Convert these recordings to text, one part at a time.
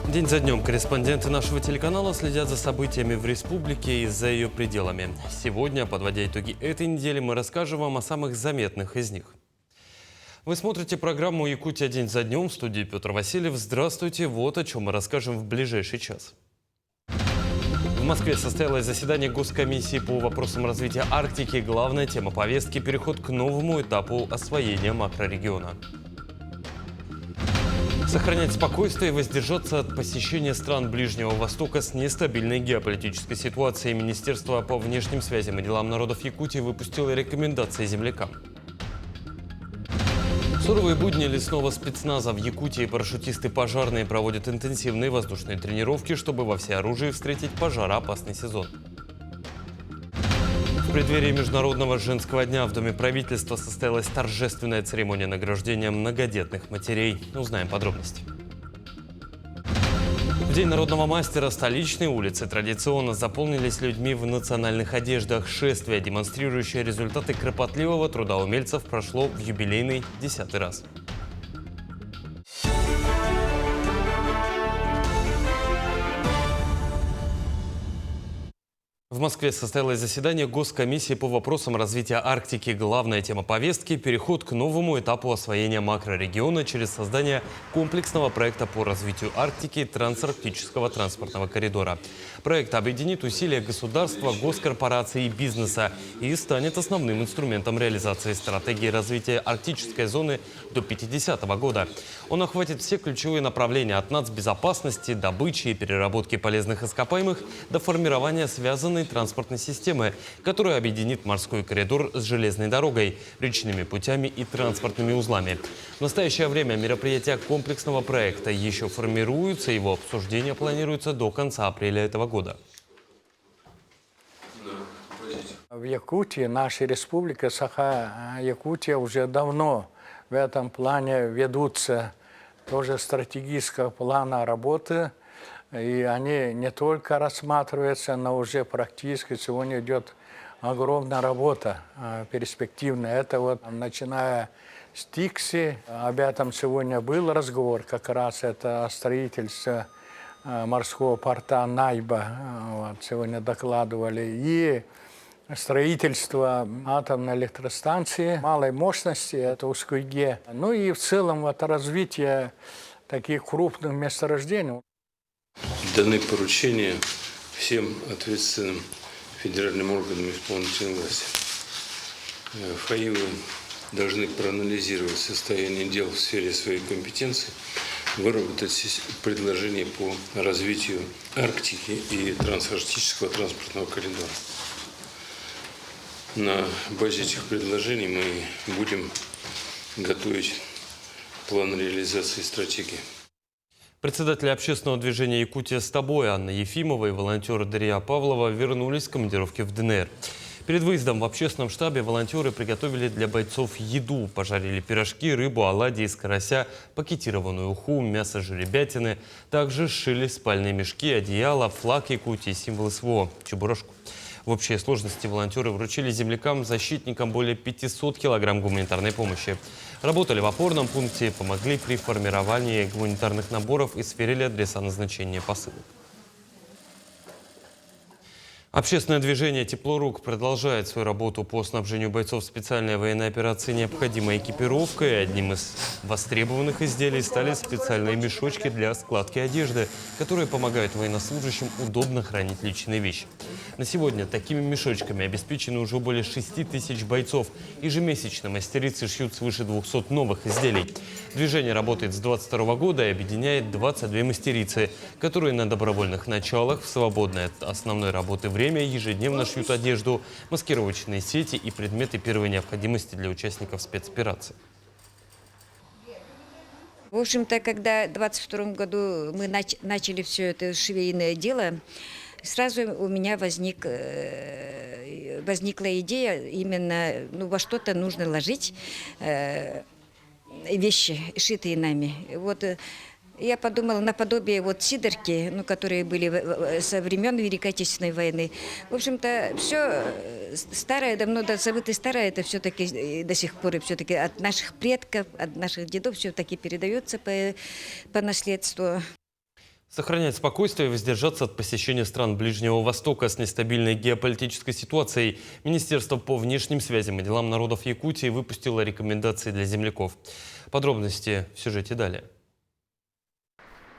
День за днем корреспонденты нашего телеканала следят за событиями в республике и за ее пределами. Сегодня, подводя итоги этой недели, мы расскажем вам о самых заметных из них. Вы смотрите программу «Якутия. День за днем». В студии Петр Васильев. Здравствуйте. Вот о чем мы расскажем в ближайший час. В Москве состоялось заседание Госкомиссии по вопросам развития Арктики. Главная тема повестки – переход к новому этапу освоения макрорегиона. Сохранять спокойствие и воздержаться от посещения стран Ближнего Востока с нестабильной геополитической ситуацией. Министерство по внешним связям и делам народов Якутии выпустило рекомендации землякам. В суровые будни лесного спецназа в Якутии парашютисты пожарные проводят интенсивные воздушные тренировки, чтобы во всеоружии встретить пожароопасный сезон. В преддверии Международного женского дня в Доме правительства состоялась торжественная церемония награждения многодетных матерей. Узнаем подробности. В День народного мастера столичные улицы традиционно заполнились людьми в национальных одеждах. Шествие, демонстрирующее результаты кропотливого труда умельцев, прошло в юбилейный 10-й раз. В Москве состоялось заседание Госкомиссии по вопросам развития Арктики. Главная тема повестки – переход к новому этапу освоения макрорегиона через создание комплексного проекта по развитию Арктики трансарктического транспортного коридора. Проект объединит усилия государства, госкорпораций и бизнеса и станет основным инструментом реализации стратегии развития арктической зоны до 50 года. Он охватит все ключевые направления от нацбезопасности, добычи и переработки полезных ископаемых до формирования связанной транспортной системы, которая объединит морской коридор с железной дорогой, речными путями и транспортными узлами. В настоящее время мероприятия комплексного проекта еще формируются, его обсуждение планируется до конца апреля этого года. В Якутии, наша республика Саха-Якутия, уже давно в этом плане ведутся тоже стратегического плана работы. И они не только рассматриваются, но уже практически сегодня идет огромная работа перспективная. Это вот начиная с Тикси, об этом сегодня был разговор, как раз это строительство морского порта Найба, вот, сегодня докладывали, и строительство атомной электростанции малой мощности, это Ускуйге. Ну и в целом вот развитие таких крупных месторождений. Даны поручения всем ответственным федеральным органам исполнительной власти. ФАИВы должны проанализировать состояние дел в сфере своей компетенции, выработать предложения по развитию Арктики и трансарктического транспортного коридора. На базе этих предложений мы будем готовить план реализации стратегии. Председатели общественного движения «Якутия с тобой» Анна Ефимова и волонтеры Дарья Павлова вернулись с командировки в ДНР. Перед выездом в общественном штабе волонтеры приготовили для бойцов еду. Пожарили пирожки, рыбу, оладьи из карася, пакетированную уху, мясо жеребятины. Также сшили спальные мешки, одеяла, флаг Якутии, символ СВО – чебурашку. В общей сложности волонтеры вручили землякам-защитникам более 500 килограмм гуманитарной помощи. Работали в опорном пункте, помогли при формировании гуманитарных наборов и сверили адреса назначения посылок. Общественное движение «Тепло-Рук» продолжает свою работу по снабжению бойцов специальной военной операции необходимой экипировкой. Одним из востребованных изделий стали специальные мешочки для складки одежды, которые помогают военнослужащим удобно хранить личные вещи. На сегодня такими мешочками обеспечены уже более 6 тысяч бойцов. Ежемесячно мастерицы шьют свыше 200 новых изделий. Движение работает с 2022 года и объединяет 22 мастерицы, которые на добровольных началах в свободное от основной работы время ежедневно шьют одежду, маскировочные сети и предметы первой необходимости для участников спецоперации. В общем-то, когда в 2022 году мы начали все это швейное дело, сразу у меня возникла идея именно, во что-то нужно ложить вещи, шитые нами. Вот я подумала наподобие сидорки, которые были со времен Великой Отечественной войны. В общем-то, все старое, давно забытое старое, это все-таки до сих пор все-таки от наших предков, от наших дедов все-таки передается по наследству. Сохранять спокойствие и воздержаться от посещения стран Ближнего Востока с нестабильной геополитической ситуацией. Министерство по внешним связям и делам народов Якутии выпустило рекомендации для земляков. Подробности в сюжете далее.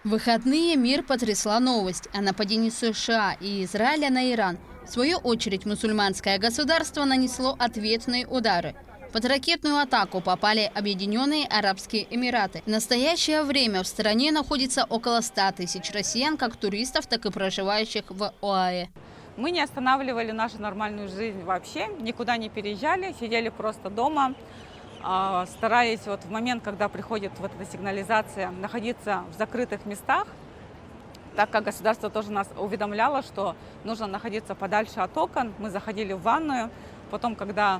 В выходные мир потрясла новость о нападении США и Израиля на Иран. В свою очередь, мусульманское государство нанесло ответные удары. Под ракетную атаку попали Объединенные Арабские Эмираты. В настоящее время в стране находится около 100 тысяч россиян, как туристов, так и проживающих в ОАЭ. Мы не останавливали нашу нормальную жизнь вообще, никуда не переезжали, сидели просто дома, стараясь в момент, когда приходит эта сигнализация, находиться в закрытых местах, так как государство тоже нас уведомляло, что нужно находиться подальше от окон. Мы заходили в ванную, потом, когда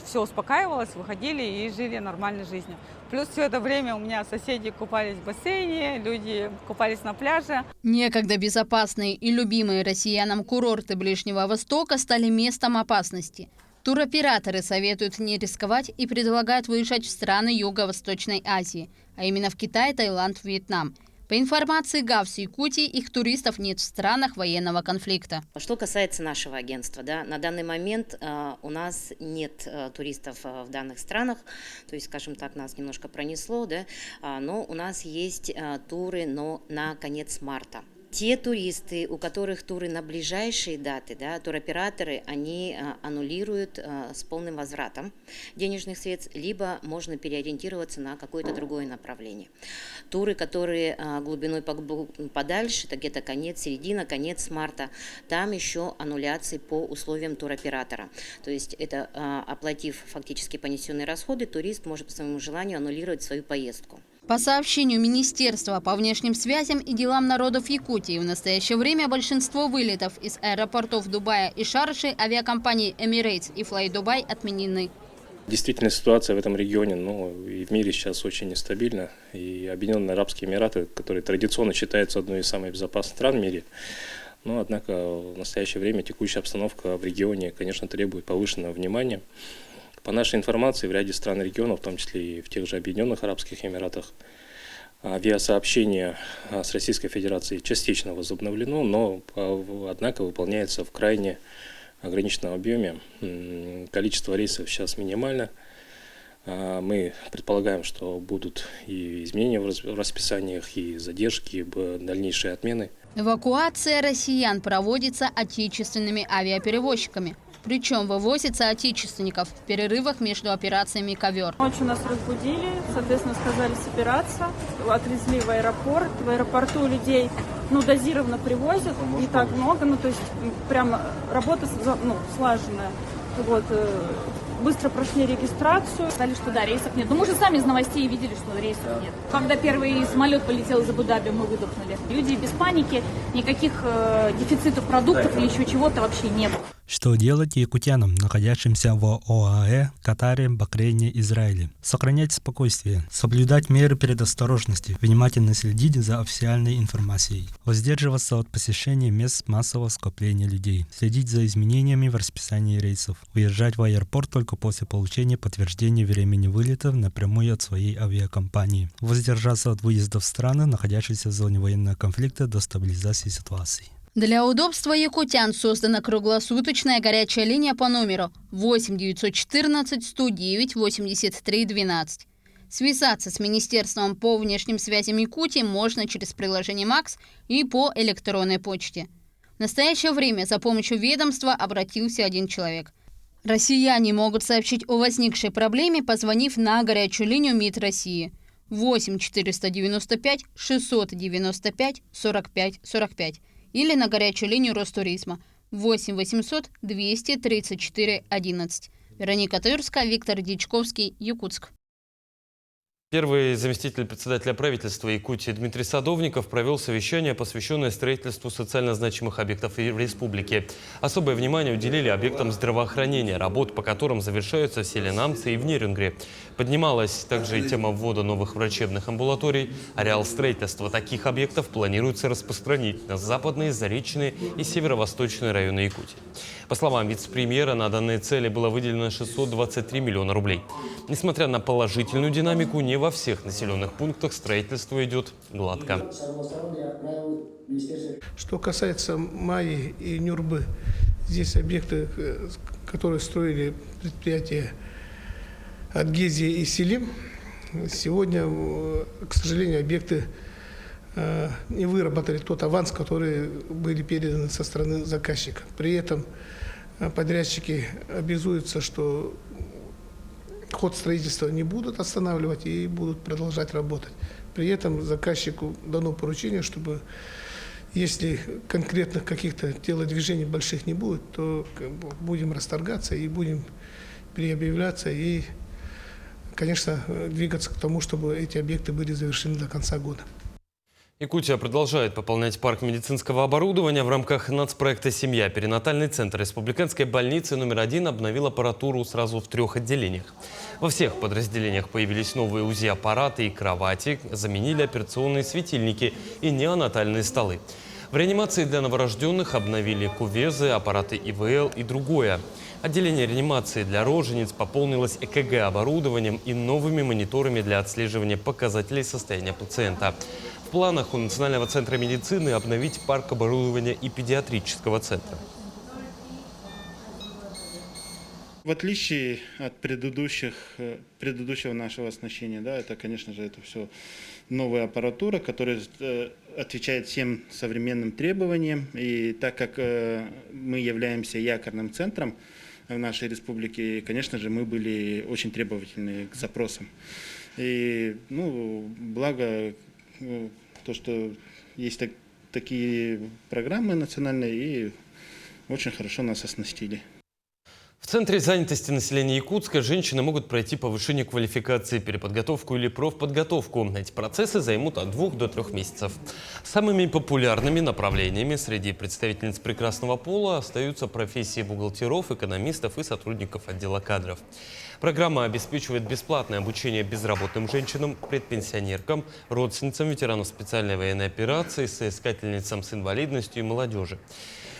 все успокаивалось, выходили и жили нормальной жизнью. Плюс все это время у меня соседи купались в бассейне, люди купались на пляже. Некогда безопасные и любимые россиянам курорты Ближнего Востока стали местом опасности. Туроператоры советуют не рисковать и предлагают выезжать в страны Юго-Восточной Азии, а именно в Китай, Таиланд, Вьетнам. По информации ГАВС Якутии, их туристов нет в странах военного конфликта. Что касается нашего агентства, на данный момент у нас нет туристов в данных странах, то есть, скажем так, нас немножко пронесло, но у нас есть туры, но на конец марта. Те туристы, у которых туры на ближайшие даты, туроператоры, они аннулируют с полным возвратом денежных средств, либо можно переориентироваться на какое-то другое направление. Туры, которые глубиной подальше, это где-то середина, конец марта, там еще аннуляции по условиям туроператора. То есть это, оплатив фактически понесенные расходы, турист может по своему желанию аннулировать свою поездку. По сообщению Министерства по внешним связям и делам народов Якутии, в настоящее время большинство вылетов из аэропортов Дубая и Шарджи авиакомпаний Emirates и Fly-Dubai отменены. Действительно, ситуация в этом регионе, и в мире сейчас очень нестабильна. И Объединенные Арабские Эмираты, которые традиционно считаются одной из самых безопасных стран в мире, однако в настоящее время текущая обстановка в регионе, конечно, требует повышенного внимания. По нашей информации, в ряде стран и регионов, в том числе и в тех же Объединенных Арабских Эмиратах, авиасообщение с Российской Федерацией частично возобновлено, но, однако, выполняется в крайне ограниченном объеме. Количество рейсов сейчас минимально. Мы предполагаем, что будут и изменения в расписаниях, и задержки, и дальнейшие отмены. Эвакуация россиян проводится отечественными авиаперевозчиками. Причем вывозится отечественников в перерывах между операциями «Ковер». Ночью нас разбудили, соответственно, сказали собираться, отвезли в аэропорт. В аэропорту людей дозированно привозят, не так много, то есть прямо работа слаженная. Быстро прошли регистрацию. Сказали, что рейсов нет. Но мы же сами из новостей видели, что рейсов нет. Когда первый самолет полетел из Абу-Даби, мы выдохнули. Люди без паники, никаких дефицитов продуктов или еще чего-то вообще не было. Что делать якутянам, находящимся в ОАЭ, Катаре, Бахрейне, Израиле? Сохранять спокойствие, соблюдать меры предосторожности, внимательно следить за официальной информацией, воздерживаться от посещения мест массового скопления людей, следить за изменениями в расписании рейсов, уезжать в аэропорт только после получения подтверждения времени вылета напрямую от своей авиакомпании, воздержаться от выезда в страны, находящиеся в зоне военного конфликта, до стабилизации ситуации. Для удобства якутян создана круглосуточная горячая линия по номеру 8 914 109 83 12. Связаться с Министерством по внешним связям Якутии можно через приложение МАКС и по электронной почте. В настоящее время за помощью ведомства обратился один человек. Россияне могут сообщить о возникшей проблеме, позвонив на горячую линию МИД России 8 495 695 45 45 или на горячую линию Ростуризма 8 800 234 11. Вероника Таюрская, Виктор Дичковский, Якутск. Первый заместитель председателя правительства Якутии Дмитрий Садовников провел совещание, посвященное строительству социально значимых объектов в республике. Особое внимание уделили объектам здравоохранения, работы по которым завершаются в селе Намцы и в Нерюнгре. По Поднималась также и тема ввода новых врачебных амбулаторий. Ареал строительства таких объектов планируется распространить на западные, заречные и северо-восточные районы Якутии. По словам вице-премьера, на данные цели было выделено 623 миллиона рублей. Несмотря на положительную динамику, не во всех населенных пунктах строительство идет гладко. Что касается Майи и Нюрбы, здесь объекты, которые строили предприятия Адгезия и Селим, сегодня, к сожалению, объекты не выработали тот аванс, который были переданы со стороны заказчика. При этом подрядчики обязуются, что ход строительства не будут останавливать и будут продолжать работать. При этом заказчику дано поручение, чтобы если конкретных каких-то телодвижений больших не будет, то будем расторгаться и будем переобъявляться и, конечно, двигаться к тому, чтобы эти объекты были завершены до конца года. Якутия продолжает пополнять парк медицинского оборудования. В рамках нацпроекта «Семья» перинатальный центр Республиканской больницы номер 1 обновил аппаратуру сразу в 3 отделениях. Во всех подразделениях появились новые УЗИ-аппараты и кровати, заменили операционные светильники и неонатальные столы. В реанимации для новорожденных обновили кувезы, аппараты ИВЛ и другое. Отделение реанимации для рожениц пополнилось ЭКГ-оборудованием и новыми мониторами для отслеживания показателей состояния пациента. В планах у Национального центра медицины обновить парк оборудования и педиатрического центра. В отличие от предыдущего нашего оснащения, да, это, конечно же, это все новая аппаратура, которая отвечает всем современным требованиям. И так как мы являемся якорным центром в нашей республике, конечно же, мы были очень требовательны к запросам. И, благо то, что есть такие программы национальные, и очень хорошо нас оснастили. В Центре занятости населения Якутска женщины могут пройти повышение квалификации, переподготовку или профподготовку. Эти процессы займут от 2 до 3 месяцев. Самыми популярными направлениями среди представительниц прекрасного пола остаются профессии бухгалтеров, экономистов и сотрудников отдела кадров. Программа обеспечивает бесплатное обучение безработным женщинам, предпенсионеркам, родственницам ветеранов специальной военной операции, соискательницам с инвалидностью и молодежи.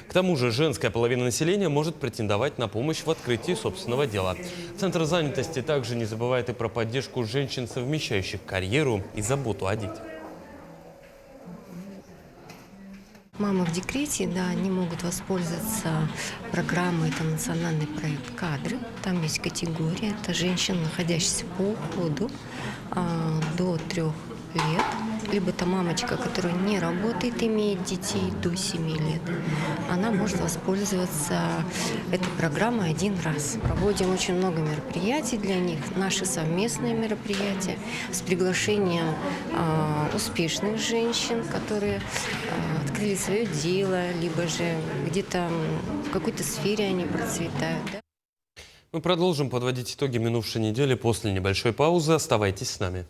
К тому же женская половина населения может претендовать на помощь в открытии собственного дела. Центр занятости также не забывает и про поддержку женщин, совмещающих карьеру и заботу о детях. Мамы в декрете, да, они могут воспользоваться программой, это национальный проект «Кадры». Там есть категория, это женщины, находящиеся по уходу до 3 лет. Либо это мамочка, которая не работает, имеет детей до 7 лет. Она может воспользоваться этой программой 1 раз. Проводим очень много мероприятий для них, наши совместные мероприятия с приглашением успешных женщин, которые открыли свое дело, либо же где-то в какой-то сфере они процветают. Да? Мы продолжим подводить итоги минувшей недели после небольшой паузы. Оставайтесь с нами.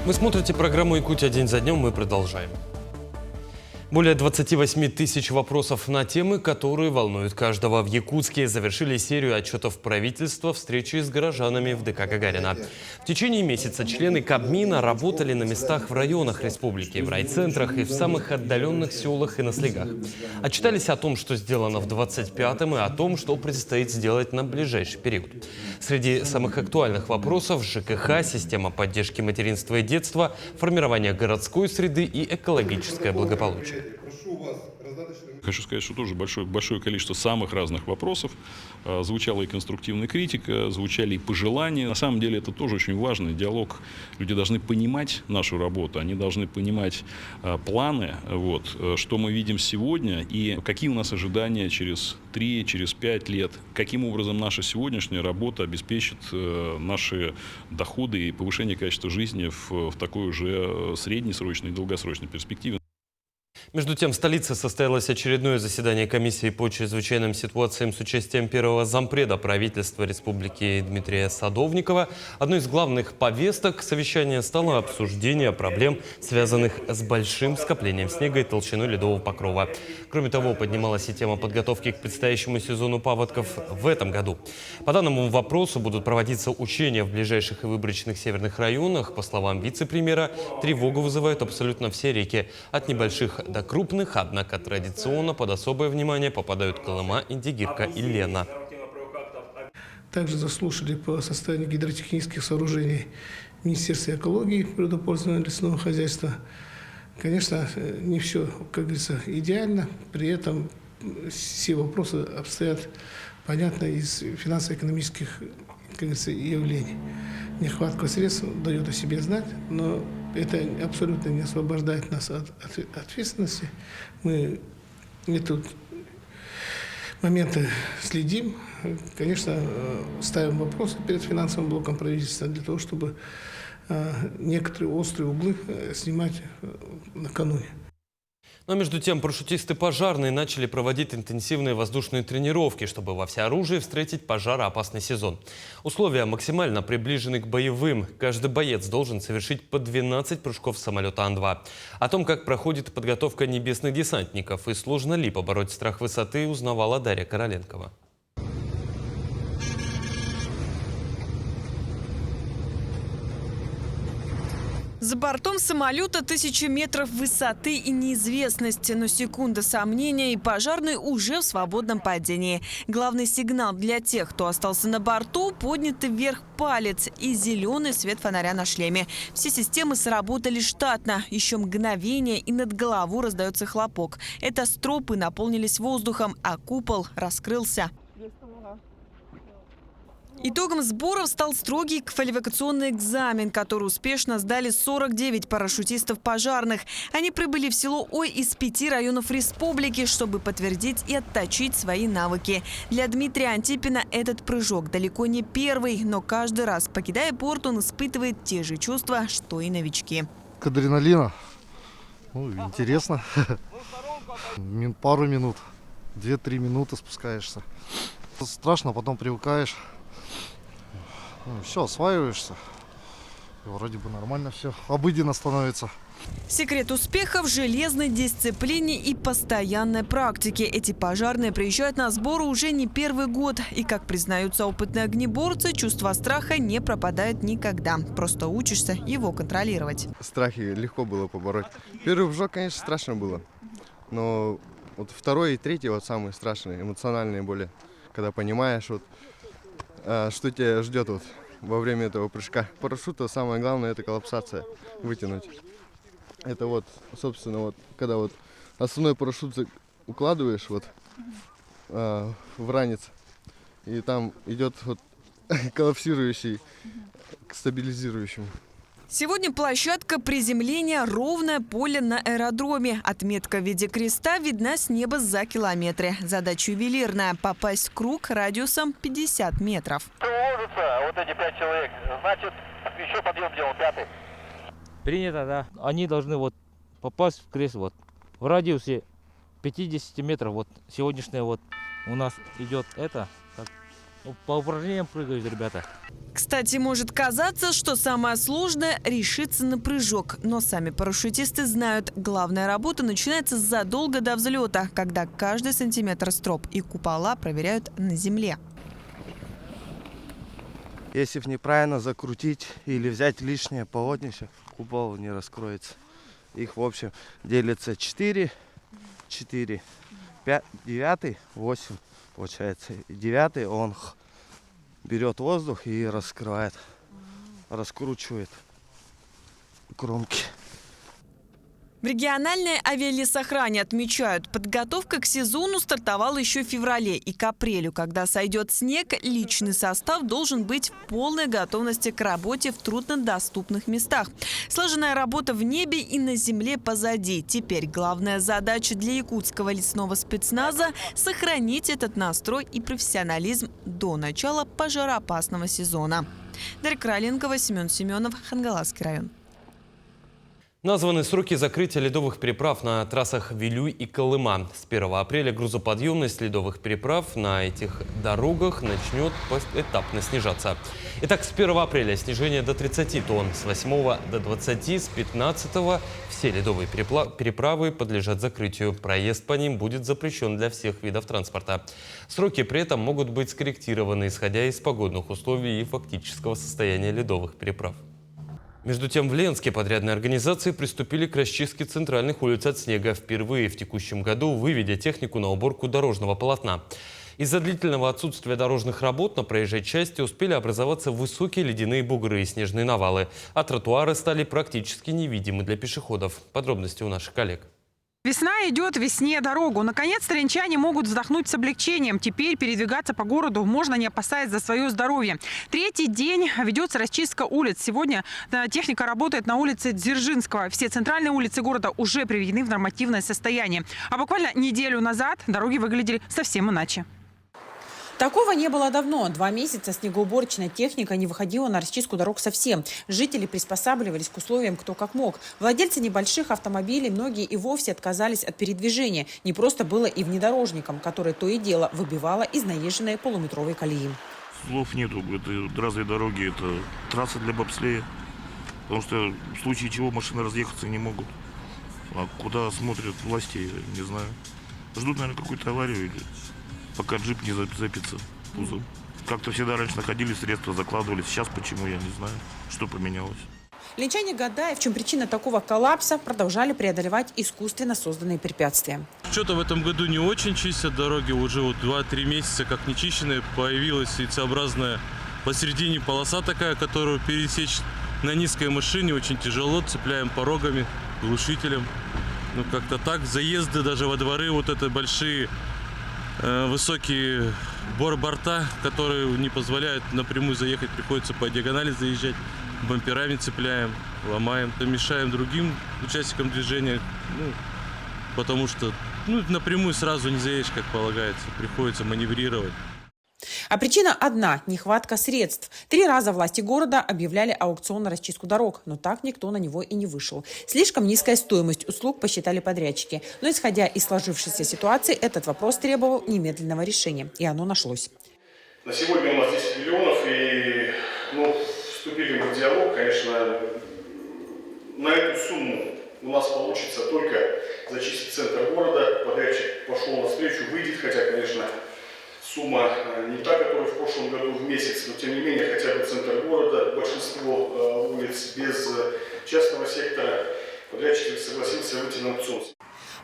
Вы смотрите программу «Якутия. День за днем». Мы продолжаем. Более 28 тысяч вопросов на темы, которые волнуют каждого. В Якутске завершили серию отчетов правительства встречи с горожанами в ДК Гагарина. В течение месяца члены Кабмина работали на местах в районах республики, в райцентрах и в самых отдаленных селах и на слегах. Отчитались о том, что сделано в 25-м, и о том, что предстоит сделать на ближайший период. Среди самых актуальных вопросов – ЖКХ, система поддержки материнства и детства, формирование городской среды и экологическое благополучие. Хочу сказать, что тоже большое количество самых разных вопросов. Звучала и конструктивная критика, звучали и пожелания. На самом деле это тоже очень важный диалог. Люди должны понимать нашу работу, они должны понимать планы, что мы видим сегодня и какие у нас ожидания через 3, через 5 лет. Каким образом наша сегодняшняя работа обеспечит наши доходы и повышение качества жизни в такой уже среднесрочной и долгосрочной перспективе. Между тем, в столице состоялось очередное заседание комиссии по чрезвычайным ситуациям с участием первого зампреда правительства Республики Дмитрия Садовникова. Одной из главных повесток совещания стало обсуждение проблем, связанных с большим скоплением снега и толщиной ледового покрова. Кроме того, поднималась и тема подготовки к предстоящему сезону паводков в этом году. По данному вопросу будут проводиться учения в ближайших и выборочных северных районах. По словам вице-премьера, тревогу вызывают абсолютно все реки, от небольших до крупных, однако традиционно под особое внимание попадают Колыма, Индигирка и Лена. Также заслушали по состоянию гидротехнических сооружений Министерства экологии и природопользования лесного хозяйства. Конечно, не все, как говорится, идеально, при этом все вопросы обстоят, понятно, из финансово-экономических, как говорится, явлений. Нехватка средств дает о себе знать, но это абсолютно не освобождает нас от ответственности. Мы эти моменты следим, конечно, ставим вопросы перед финансовым блоком правительства для того, чтобы некоторые острые углы снимать накануне. Но между тем парашютисты пожарные начали проводить интенсивные воздушные тренировки, чтобы во всеоружии встретить пожароопасный сезон. Условия максимально приближены к боевым. Каждый боец должен совершить по 12 прыжков с самолета Ан-2. О том, как проходит подготовка небесных десантников и сложно ли побороть страх высоты, узнавала Дарья Короленкова. За бортом самолета 1000 метров высоты и неизвестность. Но секунда сомнения, и пожарный уже в свободном падении. Главный сигнал для тех, кто остался на борту – поднятый вверх палец и зеленый свет фонаря на шлеме. Все системы сработали штатно. Еще мгновение, и над головой раздается хлопок. Это стропы наполнились воздухом, а купол раскрылся. Итогом сборов стал строгий квалификационный экзамен, который успешно сдали 49 парашютистов пожарных. Они прибыли в село Ой из 5 районов республики, чтобы подтвердить и отточить свои навыки. Для Дмитрия Антипина этот прыжок далеко не первый, но каждый раз, покидая порт, он испытывает те же чувства, что и новички. К адреналину. Интересно. Пару минут, 2-3 минуты спускаешься. Страшно, потом привыкаешь. Все, осваиваешься. И вроде бы нормально все. Обыденно становится. Секрет успеха в железной дисциплине и постоянной практике. Эти пожарные приезжают на сборы уже не первый год. И, как признаются опытные огнеборцы, чувство страха не пропадает никогда. Просто учишься его контролировать. Страхи легко было побороть. Первый прыжок, конечно, страшно было. Но вот второй и третий вот самые страшные, эмоциональные более. Когда понимаешь, вот, что тебя ждет вот во время этого прыжка. Парашюта самое главное — это коллапсация, вытянуть. Это вот, собственно, вот, когда вот основной парашют укладываешь вот в ранец, и там идет вот коллапсирующий к стабилизирующему. Сегодня площадка приземления – ровное поле на аэродроме. Отметка в виде креста видна с неба за километры. Задача ювелирная – попасть в круг радиусом 50 метров. Вот эти 5 человек, значит, еще подъем делал 5-й. Принято, да. Они должны вот попасть в крест вот в радиусе 50 метров. Вот сегодняшнее вот у нас идет это. Так, по упражнениям прыгают ребята. Кстати, может казаться, что самое сложное – решиться на прыжок. Но сами парашютисты знают, главная работа начинается задолго до взлета, когда каждый сантиметр строп и купола проверяют на земле. Если неправильно закрутить или взять лишнее полотнище, купол не раскроется. Их, в общем, делится 4, 5, 9, 8, получается. 9 он берет воздух и раскрывает, раскручивает кромки. В региональной авиалесохране отмечают, подготовка к сезону стартовала еще в феврале. И к апрелю, когда сойдет снег, личный состав должен быть в полной готовности к работе в труднодоступных местах. Слаженная работа в небе и на земле позади. Теперь главная задача для якутского лесного спецназа – сохранить этот настрой и профессионализм до начала пожароопасного сезона. Дарья Короленкова, Семен Семенов, Хангаласский район. Названы сроки закрытия ледовых переправ на трассах Вилюй и Колыма. С 1 апреля грузоподъемность ледовых переправ на этих дорогах начнет поэтапно снижаться. Итак, с 1 апреля снижение до 30 тонн, с 8 до 20, с 15 все ледовые переправы подлежат закрытию. Проезд по ним будет запрещен для всех видов транспорта. Сроки при этом могут быть скорректированы, исходя из погодных условий и фактического состояния ледовых переправ. Между тем, в Ленске подрядные организации приступили к расчистке центральных улиц от снега, впервые в текущем году выведя технику на уборку дорожного полотна. Из-за длительного отсутствия дорожных работ на проезжей части успели образоваться высокие ледяные бугры и снежные навалы, а тротуары стали практически невидимы для пешеходов. Подробности у наших коллег. Весна идет, весне дорогу. Наконец-то ленчане могут вздохнуть с облегчением. Теперь передвигаться по городу можно, не опасаясь за свое здоровье. Третий день ведется расчистка улиц. Сегодня техника работает на улице Дзержинского. Все центральные улицы города уже приведены в нормативное состояние. А буквально неделю назад дороги выглядели совсем иначе. Такого не было давно. 2 месяца снегоуборочная техника не выходила на расчистку дорог совсем. Жители приспосабливались к условиям кто как мог. Владельцы небольших автомобилей, многие и вовсе отказались от передвижения. Не просто было и внедорожникам, которые то и дело выбивало из наезженной полуметровой колеи. Слов нету. Это разве дороги, это трасса для бобслея. Потому что в случае чего машины разъехаться не могут. А куда смотрят власти, не знаю. Ждут, наверное, какую-то аварию, пока джип не запится кузов. Как-то всегда раньше находили средства, закладывали. Сейчас почему, я не знаю, что поменялось. Ленчане, гадая, в чем причина такого коллапса, продолжали преодолевать искусственно созданные препятствия. Что-то в этом году не очень чистят дороги. Уже вот 2-3 месяца как нечищенные. Появилась яйцеобразная посередине полоса такая, которую пересечь на низкой машине очень тяжело. Цепляем порогами, глушителем. Ну как-то так. Заезды даже во дворы, вот это большие высокие борта, которые не позволяют напрямую заехать, приходится по диагонали заезжать, бамперами цепляем, ломаем, мешаем другим участникам движения, потому что напрямую сразу не заедешь, как полагается, приходится маневрировать. А причина одна – нехватка средств. 3 раза власти города объявляли аукцион на расчистку дорог, но так никто на него и не вышел. Слишком низкая стоимость услуг, посчитали подрядчики. Но исходя из сложившейся ситуации, этот вопрос требовал немедленного решения. И оно нашлось. На сегодня у нас 10 миллионов, и вступили мы в диалог, конечно, на эту сумму у нас получится только зачистить центр города. Подрядчик пошел навстречу, выйдет, хотя, конечно, сумма не та, которая в прошлом году в месяц, но тем не менее хотя бы центр города, большинство улиц без частного сектора, подрядчик согласился выйти на аукцион.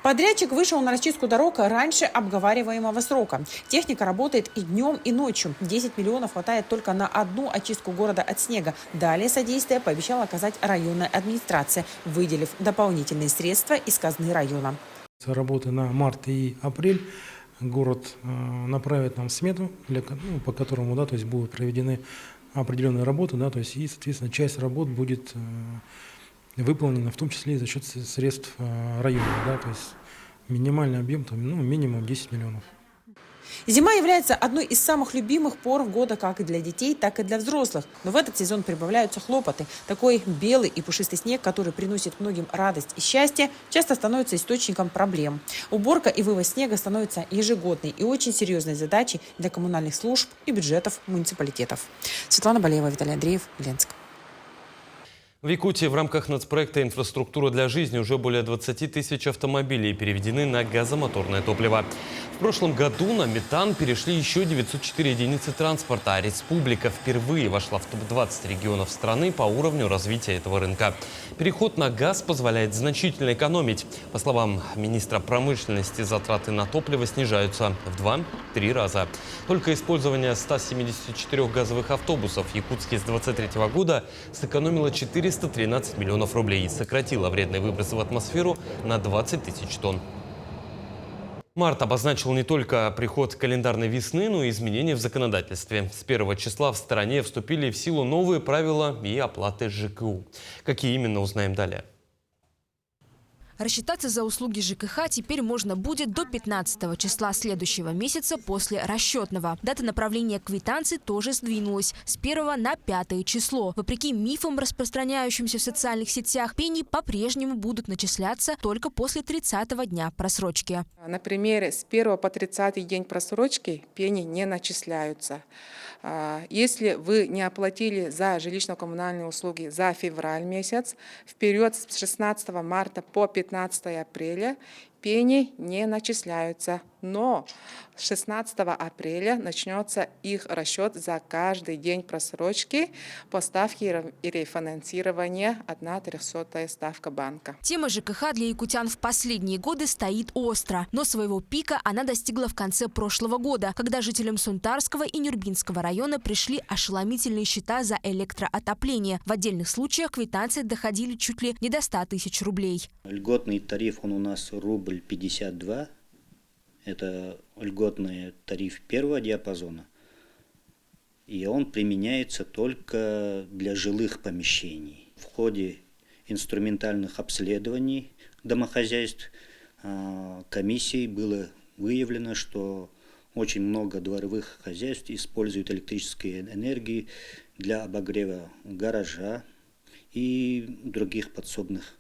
Подрядчик вышел на расчистку дорог раньше обговариваемого срока. Техника работает и днем, и ночью. 10 миллионов хватает только на одну очистку города от снега. Далее содействие пообещала оказать районная администрация, выделив дополнительные средства из казны района. Работы на март и апрель город направит нам смету, по которому то есть будут проведены определенные работы, то есть и, соответственно, часть работ будет выполнена, в том числе и за счет средств района, то есть минимальный объем, минимум 10 миллионов. Зима является одной из самых любимых пор года как и для детей, так и для взрослых. Но в этот сезон прибавляются хлопоты. Такой белый и пушистый снег, который приносит многим радость и счастье, часто становится источником проблем. Уборка и вывоз снега становятся ежегодной и очень серьезной задачей для коммунальных служб и бюджетов муниципалитетов. Светлана Болеева, Виталий Андреев, Ленск. В Якутии в рамках нацпроекта «Инфраструктура для жизни» уже более 20 тысяч автомобилей переведены на газомоторное топливо. В прошлом году на метан перешли еще 904 единицы транспорта, а республика впервые вошла в топ-20 регионов страны по уровню развития этого рынка. Переход на газ позволяет значительно экономить. По словам министра промышленности, затраты на топливо снижаются в 2-3 раза. Только использование 174 газовых автобусов в Якутске с 2023 года сэкономило 413 миллионов рублей и сократило вредные выбросы в атмосферу на 20 тысяч тонн. Март обозначил не только приход календарной весны, но и изменения в законодательстве. С 1 числа в стране вступили в силу новые правила и оплаты ЖКУ. Какие именно, узнаем далее. Рассчитаться за услуги ЖКХ теперь можно будет до 15 числа следующего месяца после расчетного. Дата направления квитанций тоже сдвинулась с 1 на 5 число. Вопреки мифам, распространяющимся в социальных сетях, пени по-прежнему будут начисляться только после 30-го дня просрочки. Например, с 1 по 30 день просрочки пени не начисляются. Если вы не оплатили за жилищно-коммунальные услуги за февраль месяц, в период с 16 марта по 15 апреля пени не начисляются. Но с 16 апреля начнется их расчет за каждый день просрочки по ставке и рефинансирования 1/300 ставка банка. Тема ЖКХ для якутян в последние годы стоит остро. Но своего пика она достигла в конце прошлого года, когда жителям Сунтарского и Нюрбинского района пришли ошеломительные счета за электроотопление. В отдельных случаях квитанции доходили чуть ли не до 100 тысяч рублей. Льготный тариф он у нас рубль 52. Это льготный тариф первого диапазона. И он применяется только для жилых помещений. В ходе инструментальных обследований домохозяйств комиссией было выявлено, что очень много дворовых хозяйств используют электрическую энергию для обогрева гаража и других подсобных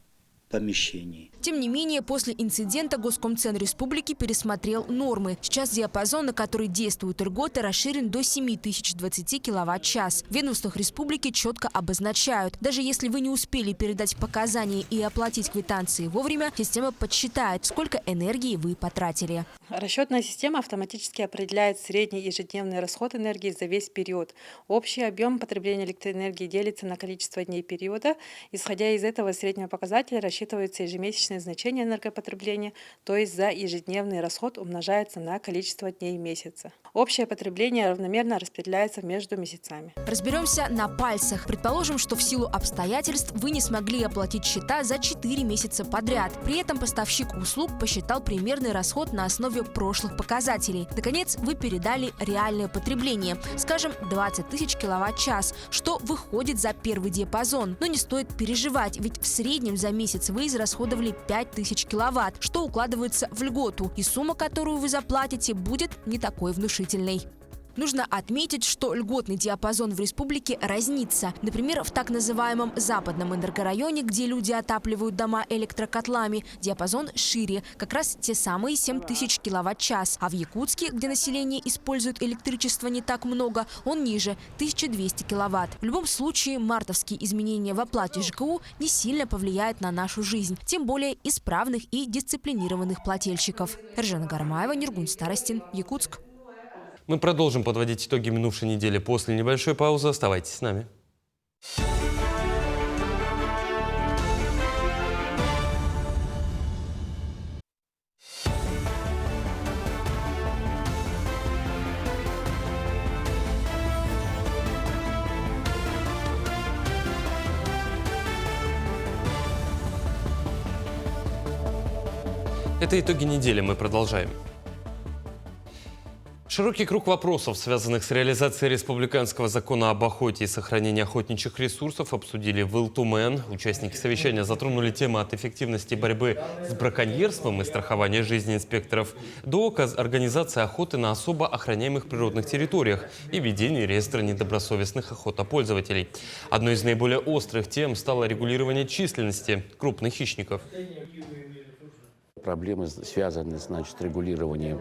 помещений. Тем не менее, после инцидента Госкомцен республики пересмотрел нормы. Сейчас диапазон, на который действуют льготы, расширен до 7020 киловатт-час. В ведомствах республики четко обозначают, даже если вы не успели передать показания и оплатить квитанции вовремя, система подсчитает, сколько энергии вы потратили. Расчетная система автоматически определяет средний ежедневный расход энергии за весь период. Общий объем потребления электроэнергии делится на количество дней периода. Исходя из этого среднего показателя рассчитывается ежемесячное значение энергопотребления, то есть за ежедневный расход умножается на количество дней месяца. Общее потребление равномерно распределяется между месяцами. Разберемся на пальцах. Предположим, что в силу обстоятельств вы не смогли оплатить счета за 4 месяца подряд. При этом поставщик услуг посчитал примерный расход на основе прошлых показателей. Наконец, вы передали реальное потребление, скажем, 20 тысяч киловатт-час, что выходит за первый диапазон. Но не стоит переживать, ведь в среднем за месяц вы израсходовали 5000 киловатт, что укладывается в льготу, и сумма, которую вы заплатите, будет не такой внушительной. Нужно отметить, что льготный диапазон в республике разнится. Например, в так называемом западном энергорайоне, где люди отапливают дома электрокотлами, диапазон шире, как раз те самые 7000 киловатт-час. А в Якутске, где население использует электричество не так много, он ниже – 1200 киловатт. В любом случае, мартовские изменения в оплате ЖКУ не сильно повлияют на нашу жизнь, тем более исправных и дисциплинированных плательщиков. Ржана Гармаева, Нургун Старостин, Якутск. Мы продолжим подводить итоги минувшей недели после небольшой паузы. Оставайтесь с нами. Это итоги недели. Мы продолжаем. Широкий круг вопросов, связанных с реализацией республиканского закона об охоте и сохранении охотничьих ресурсов, обсудили в Ил-Тумен. Участники совещания затронули темы от эффективности борьбы с браконьерством и страхования жизни инспекторов до организации охоты на особо охраняемых природных территориях и ведения реестра недобросовестных охотопользователей. Одной из наиболее острых тем стало регулирование численности крупных хищников. Проблемы связаны с регулированием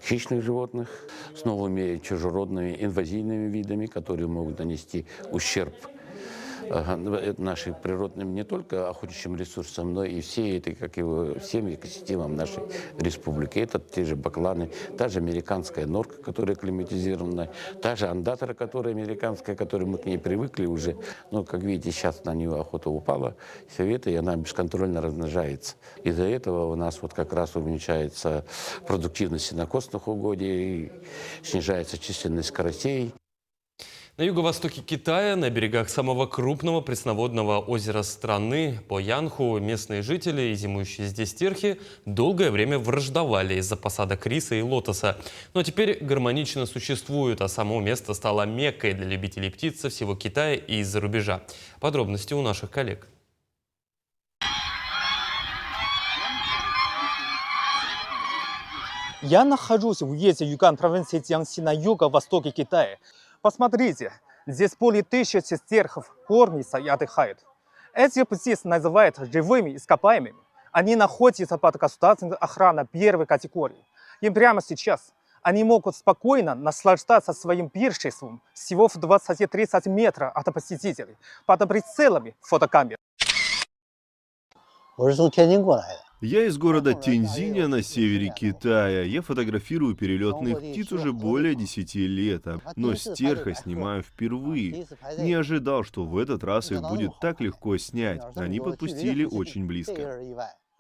хищных животных, с новыми чужеродными инвазивными видами, которые могут нанести ущерб нашим природным не только охотничьим ресурсам, но и всем экосистемам нашей республики. Это те же бакланы, та же американская норка, которая климатизирована, та же андатора, которая американская, к которой мы к ней привыкли уже. Но, как видите, сейчас на нее охота упала, все это, и она бесконтрольно размножается. Из-за этого у нас как раз уменьшается продуктивность сенокосных угодий, снижается численность карасей. На юго-востоке Китая, на берегах самого крупного пресноводного озера страны, Поянху, местные жители и зимующие здесь терхи долгое время враждовали из-за посадок риса и лотоса. Но теперь гармонично существуют, а само место стало меккой для любителей птиц со всего Китая и из-за рубежа. Подробности у наших коллег. Я нахожусь в уезде Юган провинции Цзянси на юго-востоке Китая. Посмотрите, здесь более 1000 стерхов кормятся и отдыхают. Эти птицы называют живыми ископаемыми. Они находятся под государственной охраной первой категории. И прямо сейчас они могут спокойно наслаждаться своим пиршеством всего в 20-30 метров от посетителей под прицелами фотокамер. Я из города Тяньзиня на севере Китая. Я фотографирую перелетных птиц уже более 10 лет, но стерха снимаю впервые. Не ожидал, что в этот раз их будет так легко снять. Они подпустили очень близко.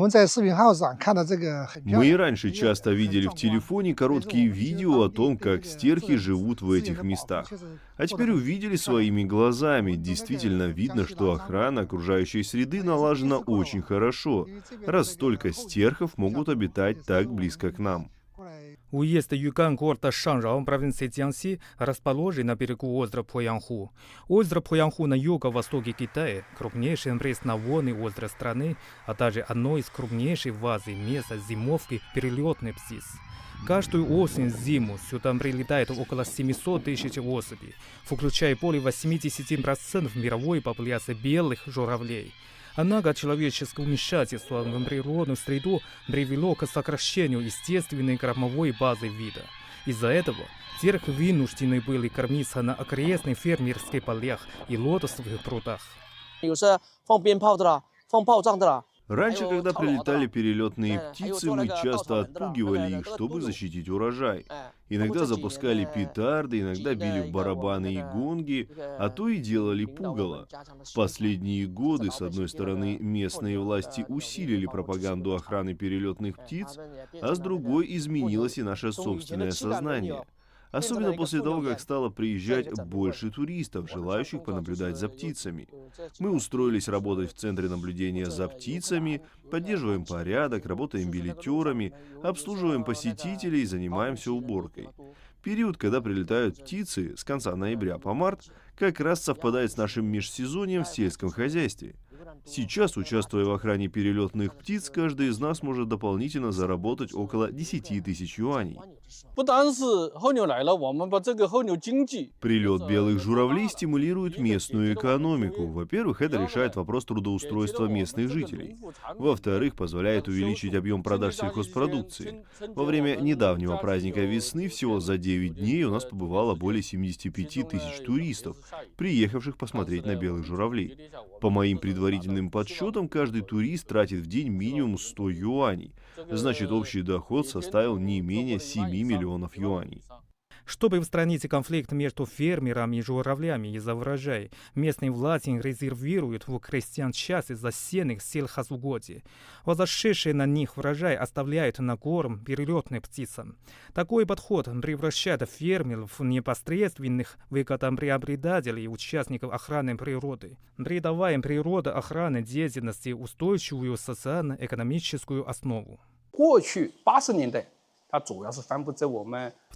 Мы и раньше часто видели в телефоне короткие видео о том, как стерхи живут в этих местах. А теперь увидели своими глазами. Действительно видно, что охрана окружающей среды налажена очень хорошо, раз столько стерхов могут обитать так близко к нам. Уезд Юган города Шанрао, провинции Цзянси, расположен на берегу озера Поянху. Озеро Поянху на юго-востоке Китая – крупнейший пресноводный озеро страны, а также одно из крупнейших в Азии мест зимовки перелетных птиц. Каждую осень-зиму сюда прилетает около 700 тысяч особей, включая более 80% мировой популяции белых журавлей. Однако человеческое вмешательство в природную среду привело к сокращению естественной кормовой базы вида. Из-за этого стерхи вынуждены были кормиться на окрестных фермерских полях и лотосовых прудах. Раньше, когда прилетали перелетные птицы, мы часто отпугивали их, чтобы защитить урожай. Иногда запускали петарды, иногда били в барабаны и гонги, а то и делали пугало. В последние годы, с одной стороны, местные власти усилили пропаганду охраны перелетных птиц, а с другой изменилось и наше собственное сознание. Особенно после того, как стало приезжать больше туристов, желающих понаблюдать за птицами. Мы устроились работать в центре наблюдения за птицами, поддерживаем порядок, работаем билетерами, обслуживаем посетителей и занимаемся уборкой. Период, когда прилетают птицы, с конца ноября по март, как раз совпадает с нашим межсезоньем в сельском хозяйстве. Сейчас, участвуя в охране перелетных птиц, каждый из нас может дополнительно заработать около 10 тысяч юаней. Прилет белых журавлей стимулирует местную экономику. Во-первых, это решает вопрос трудоустройства местных жителей. Во-вторых, позволяет увеличить объем продаж сельхозпродукции. Во время недавнего праздника весны всего за 9 дней у нас побывало более 75 тысяч туристов, приехавших посмотреть на белых журавлей. По моим предварительным подсчетам, каждый турист тратит в день минимум 100 юаней. Значит, общий доход составил не менее 7 миллионов юаней. Чтобы устранить конфликт между фермерами и журавлями из-за урожая, местные власти резервируют у крестьян части засеянных сельхозугодий. Возошедшие на них урожай оставляют на корм перелетным птицам. Такой подход превращает фермеров в непосредственных выгодоприобретателей и участников охраны природы, придавая природоохранной деятельности устойчивую социально-экономическую основу.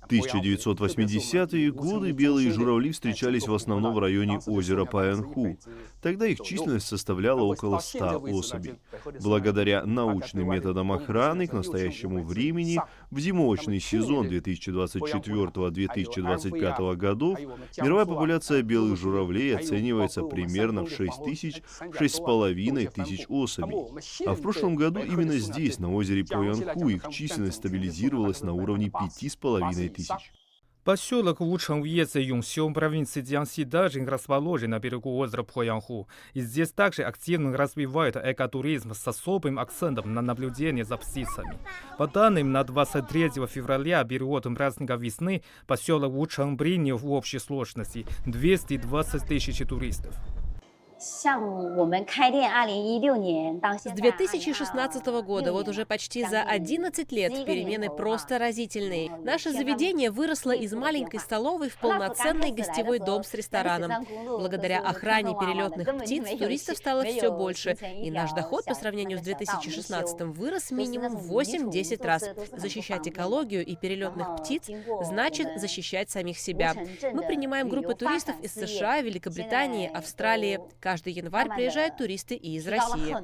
В 1980-е годы белые журавли встречались в основном в районе озера Паянху. Тогда их численность составляла около 100 особей. Благодаря научным методам охраны к настоящему времени в зимовочный сезон 2024-2025 годов мировая популяция белых журавлей оценивается примерно в 6,5 тысяч особей. А в прошлом году именно здесь, на озере Паянху, их численность стабилизировалась на уровне 5,5 тысяч. Поселок в лучшем уезде Юнсю, провинции Цзянси, даже расположен на берегу озера Поянху. И здесь также активно развивают экотуризм с особым акцентом на наблюдение за птицами. По данным на 23 февраля, период праздника весны, поселок Вучан принял в общей сложности 220 тысяч туристов. С 2016 года, вот уже почти за 11 лет, перемены просто разительные. Наше заведение выросло из маленькой столовой в полноценный гостевой дом с рестораном. Благодаря охране перелетных птиц туристов стало все больше, и наш доход по сравнению с 2016 вырос минимум в 8-10 раз. Защищать экологию и перелетных птиц значит защищать самих себя. Мы принимаем группы туристов из США, Великобритании, Австралии. Каждый январь приезжают туристы и из России.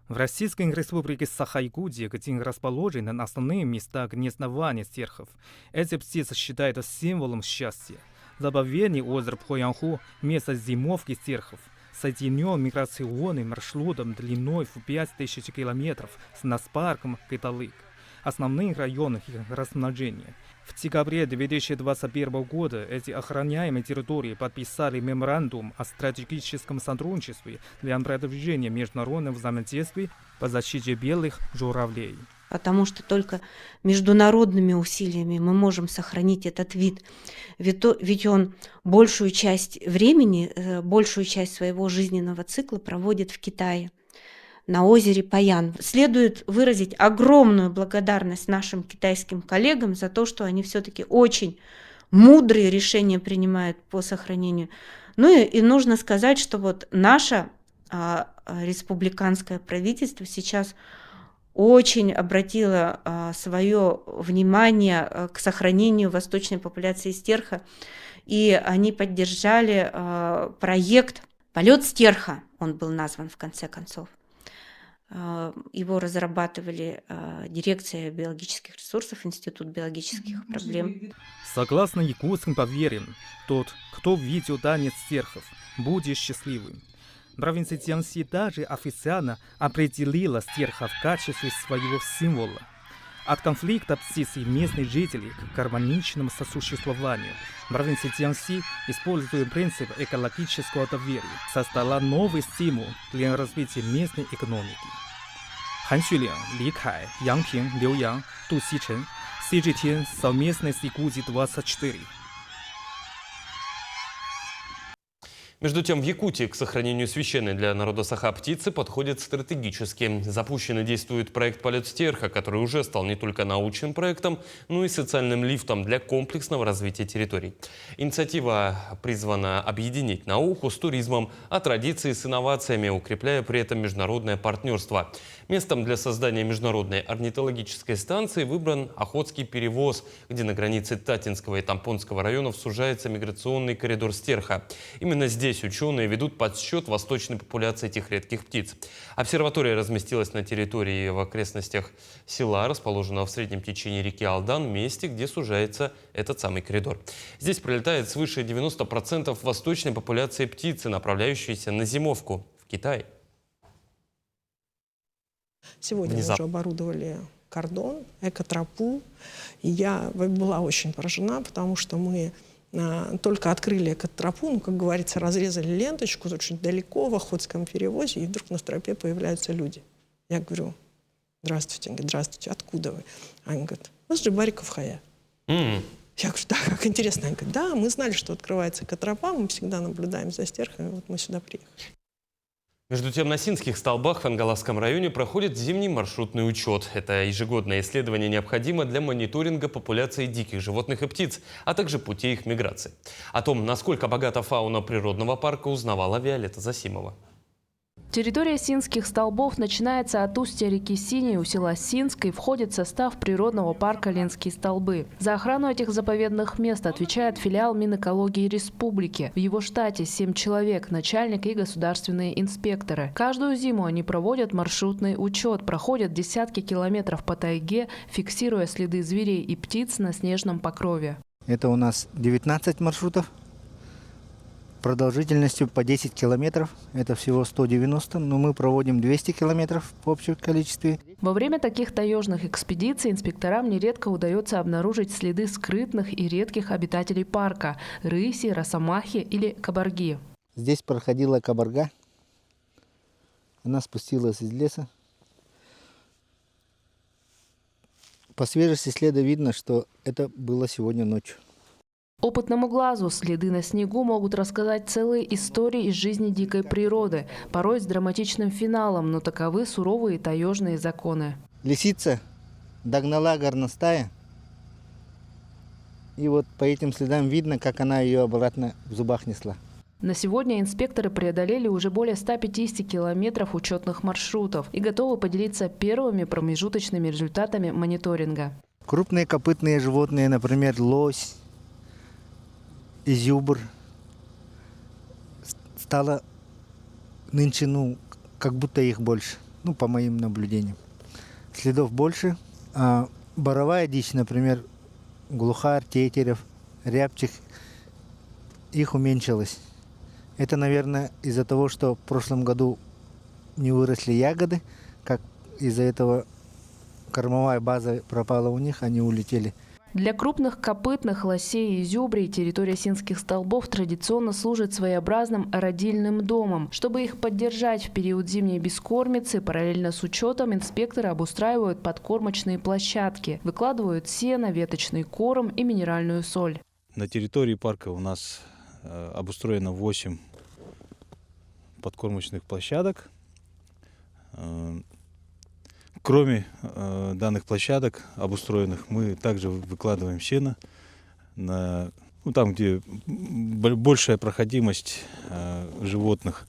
В Российской республике Саха-Якутия, где расположены основные места гнездования стерхов, эти птицы считаются символом счастья. Заповедный остров Пхоянху, место зимовки стерхов, соединен миграционным маршрутом длиной в 5000 километров с нацпарком Кыталык, основных районах их размножения. В декабре 2021 года эти охраняемые территории подписали меморандум о стратегическом сотрудничестве для продвижения международного взаимодействия по защите белых журавлей. Потому что только международными усилиями мы можем сохранить этот вид. Ведь он большую часть времени, большую часть своего жизненного цикла проводит в Китае, на озере Паян. Следует выразить огромную благодарность нашим китайским коллегам за то, что они все-таки очень мудрые решения принимают по сохранению. Ну и нужно сказать, что вот наше республиканское правительство сейчас очень обратило свое внимание к сохранению восточной популяции стерха, и они поддержали проект «Полет стерха», он был назван в конце концов. Его разрабатывали дирекция биологических ресурсов, Институт биологических проблем. Согласно якутским поверьям, тот, кто видел танец стерхов, будет счастливым. Провинция Цзянси даже официально определила стерха в качестве своего символа. От конфликта птиц и местных жителей к гармоничному сосуществованию провинция Цзянси, используя принцип экологического доверия, создала новый стимул для развития местной экономики. Хан Xuliang, Ли Кай, Ян Пин, Лю Ян, Ду Сичен, CGTN, совместно с Якутией-24. Между тем, в Якутии к сохранению священной для народа Саха птицы подходят стратегически. Запущен и действует проект «Полет стерха», который уже стал не только научным проектом, но и социальным лифтом для комплексного развития территорий. Инициатива призвана объединить науку с туризмом, а традиции с инновациями, укрепляя при этом международное партнерство. Местом для создания международной орнитологической станции выбран Охотский перевоз, где на границе Татинского и Тампонского районов сужается миграционный коридор стерха. Именно здесь ученые ведут подсчет восточной популяции этих редких птиц. Обсерватория разместилась на территории в окрестностях села, расположенного в среднем течении реки Алдан, месте, где сужается этот самый коридор. Здесь прилетает свыше 90% восточной популяции птицы, направляющейся на зимовку в Китай. Сегодня мы уже оборудовали кордон, экотропу. И я была очень поражена, потому что мы только открыли экотропу, ну, как говорится, разрезали ленточку очень далеко в Охотском перевозе, и вдруг на тропе появляются люди. Я говорю: здравствуйте. Они говорят: здравствуйте, откуда вы? Они говорят: мы с Джибариков-Хая. Я говорю: да, как интересно. Они говорят: да, мы знали, что открывается экотропа, мы всегда наблюдаем за стерхами, вот мы сюда приехали. Между тем, на Синских столбах в Ангаласском районе проходит зимний маршрутный учет. Это ежегодное исследование необходимо для мониторинга популяции диких животных и птиц, а также путей их миграции. О том, насколько богата фауна природного парка, узнавала Виолетта Засимова. Территория Синских столбов начинается от устья реки Синей у села Синск и входит в состав природного парка Ленские столбы. За охрану этих заповедных мест отвечает филиал Минэкологии Республики. В его штате 7 человек, начальник и государственные инспекторы. Каждую зиму они проводят маршрутный учет, проходят десятки километров по тайге, фиксируя следы зверей и птиц на снежном покрове. Это у нас 19 маршрутов. Продолжительностью по 10 километров, это всего 190, но мы проводим 200 километров в общем количестве. Во время таких таежных экспедиций инспекторам нередко удается обнаружить следы скрытных и редких обитателей парка – рыси, росомахи или кабарги. Здесь проходила кабарга, она спустилась из леса. По свежести следа видно, что это было сегодня ночью. Опытному глазу следы на снегу могут рассказать целые истории из жизни дикой природы, порой с драматичным финалом, но таковы суровые таежные законы. Лисица догнала горностая, и вот по этим следам видно, как она ее обратно в зубах несла. На сегодня инспекторы преодолели уже более 150 километров учетных маршрутов и готовы поделиться первыми промежуточными результатами мониторинга. Крупные копытные животные, например, лось, изюбр, стало нынче, как будто их больше. по моим наблюдениям. Следов больше. А боровая дичь, например, глухарь, тетерев, рябчик, их уменьшилось. Это, наверное, из-за того, что в прошлом году не выросли ягоды, как из-за этого кормовая база пропала у них, они улетели. Для крупных копытных, лосей и зюбрей территория Синских столбов традиционно служит своеобразным родильным домом. Чтобы их поддержать в период зимней бескормицы, параллельно с учетом инспекторы обустраивают подкормочные площадки, выкладывают сено, веточный корм и минеральную соль. На территории парка у нас обустроено 8 подкормочных площадок. Кроме данных площадок обустроенных, мы также выкладываем сено там, где большая проходимость животных.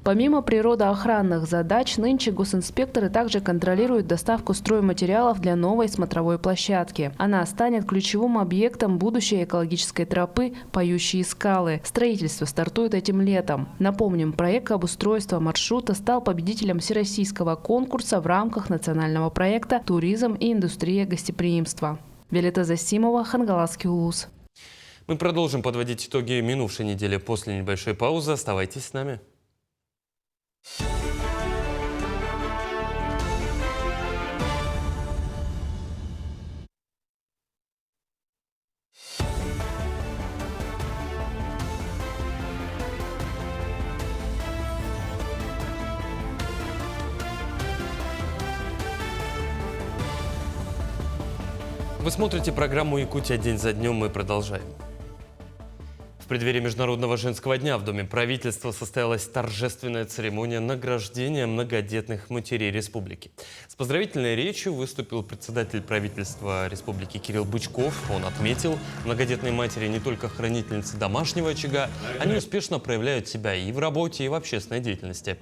Помимо природоохранных задач, нынче госинспекторы также контролируют доставку стройматериалов для новой смотровой площадки. Она станет ключевым объектом будущей экологической тропы «Поющие скалы». Строительство стартует этим летом. Напомним, проект обустройства маршрута стал победителем всероссийского конкурса в рамках национального проекта «Туризм и индустрия гостеприимства». Виолетта Засимова, Хангаласский улус. Мы продолжим подводить итоги минувшей недели после небольшой паузы. Оставайтесь с нами. Вы смотрите программу «Якутия. День за днем». Мы продолжаем. В преддверии Международного женского дня в Доме правительства состоялась торжественная церемония награждения многодетных матерей республики. С поздравительной речью выступил председатель правительства республики Кирилл Бычков. Он отметил, многодетные матери не только хранительницы домашнего очага, они успешно проявляют себя и в работе, и в общественной деятельности.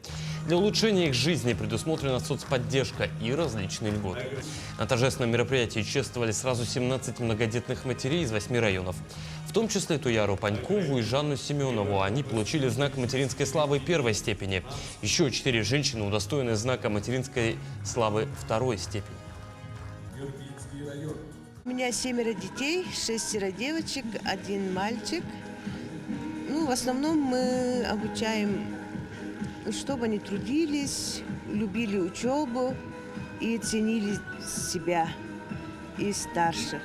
Для улучшения их жизни предусмотрена соцподдержка и различные льготы. На торжественном мероприятии чествовали сразу 17 многодетных матерей из 8 районов. В том числе Туяру Панькову и Жанну Семенову. Они получили знак материнской славы первой степени. Еще 4 женщины удостоены знака материнской славы второй степени. У меня 7 детей, 6 девочек, 1 мальчик. В основном мы обучаем, чтобы они трудились, любили учебу и ценили себя и старших.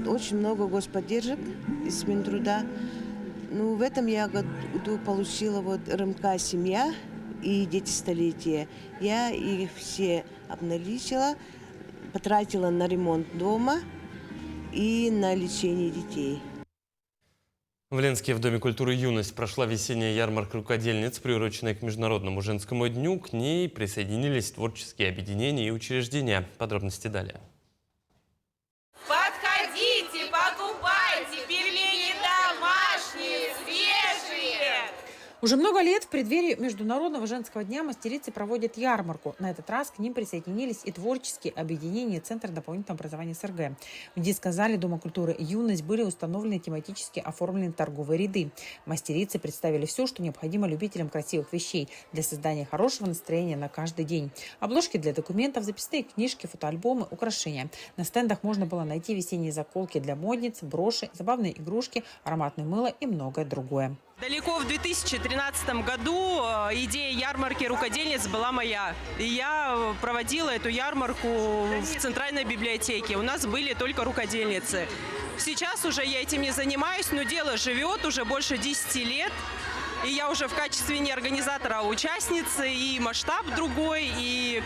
Очень много господдержек из Минтруда. В этом я году получила РМК «Семья» и «Дети столетия». Я их все обналичила, потратила на ремонт дома и на лечение детей. В Ленске в Доме культуры «Юность» прошла весенняя ярмарка рукодельниц, приуроченная к Международному женскому дню. К ней присоединились творческие объединения и учреждения. Подробности далее. Подходите, покупайте, пельмени домашние, свежие! Уже много лет в преддверии Международного женского дня мастерицы проводят ярмарку. На этот раз к ним присоединились и творческие объединения Центра дополнительного образования СРГ. В дискозале Дома культуры «Юность» были установлены тематически оформленные торговые ряды. Мастерицы представили все, что необходимо любителям красивых вещей для создания хорошего настроения на каждый день. Обложки для документов, записные книжки, фотоальбомы, украшения. На стендах можно было найти весенние заколки для модниц, броши, забавные игрушки, ароматное мыло и многое другое. Далеко в 2013 году идея ярмарки рукодельниц была моя. И я проводила эту ярмарку в Центральной библиотеке. У нас были только рукодельницы. Сейчас уже я этим не занимаюсь, но дело живет уже больше 10 лет. И я уже в качестве не организатора, а участницы, и масштаб другой, и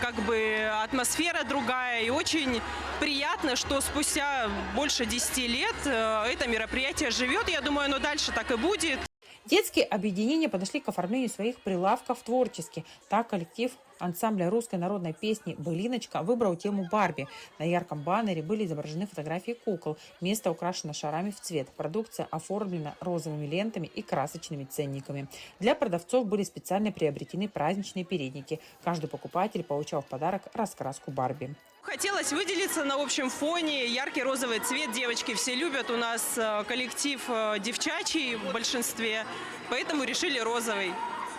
атмосфера другая. И очень приятно, что спустя больше 10 лет это мероприятие живет. Я думаю, оно дальше так и будет. Детские объединения подошли к оформлению своих прилавков творчески. Так коллектив ансамбля русской народной песни «Былиночка» выбрал тему Барби. На ярком баннере были изображены фотографии кукол. Место украшено шарами в цвет. Продукция оформлена розовыми лентами и красочными ценниками. Для продавцов были специально приобретены праздничные передники. Каждый покупатель получал в подарок раскраску Барби. Хотелось выделиться на общем фоне. Яркий розовый цвет девочки все любят. У нас коллектив девчачий в большинстве, поэтому решили розовый.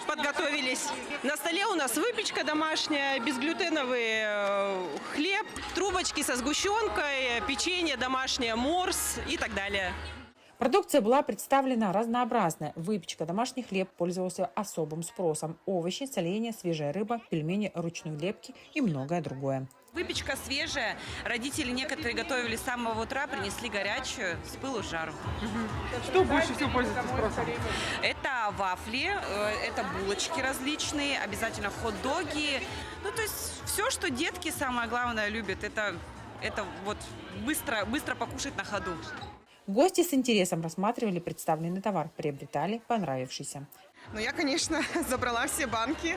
подготовились. На столе у нас выпечка домашняя, безглютеновый хлеб, трубочки со сгущенкой, печенье домашнее, морс и так далее. Продукция была представлена разнообразная. Выпечка, домашний хлеб пользовался особым спросом. Овощи, соленья, свежая рыба, пельмени ручной лепки и многое другое. Выпечка свежая. Родители некоторые готовили с самого утра, принесли горячую, с пылу с жару. Что больше всего пользуется спросом? Это вафли, это булочки различные, обязательно хот-доги. Ну, то есть все, что детки, самое главное, любят, это вот быстро покушать на ходу. Гости с интересом рассматривали представленный товар, приобретали понравившийся. Ну, я, конечно, забрала все банки,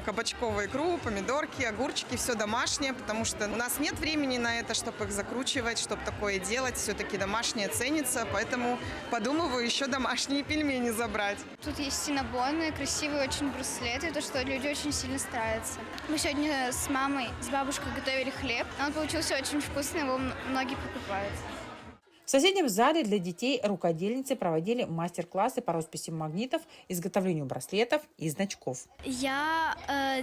кабачковую икру, помидорки, огурчики, все домашнее, потому что у нас нет времени на это, чтобы их закручивать, чтобы такое делать. Все-таки домашнее ценится, поэтому подумываю еще домашние пельмени забрать. Тут есть синнабоны, красивые очень браслеты, то, что люди очень сильно стараются. Мы сегодня с мамой, с бабушкой готовили хлеб, он получился очень вкусный, его многие покупают. В соседнем зале для детей рукодельницы проводили мастер-классы по росписи магнитов, изготовлению браслетов и значков. Я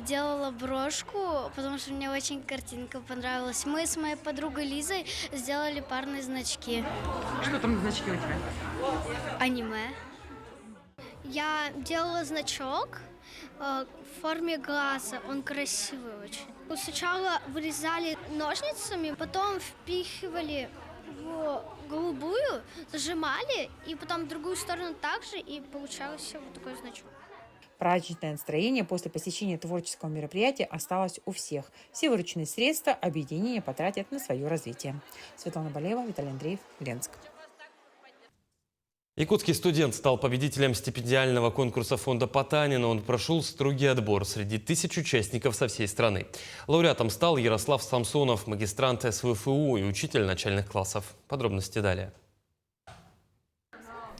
делала брошку, потому что мне очень картинка понравилась. Мы с моей подругой Лизой сделали парные значки. Что там за значки у тебя? Аниме. Я делала значок в форме глаза, он красивый очень. Сначала вырезали ножницами, потом впихивали в голубую, зажимали, и потом в другую сторону также, и получался вот такой значок. Праздничное настроение после посещения творческого мероприятия осталось у всех. Все вырученные средства объединения потратят на свое развитие. Светлана Болева, Виталий Андреев, Ленск. Якутский студент стал победителем стипендиального конкурса фонда Потанина. Он прошел строгий отбор среди 1000 участников со всей страны. Лауреатом стал Ярослав Самсонов, магистрант СВФУ и учитель начальных классов. Подробности далее.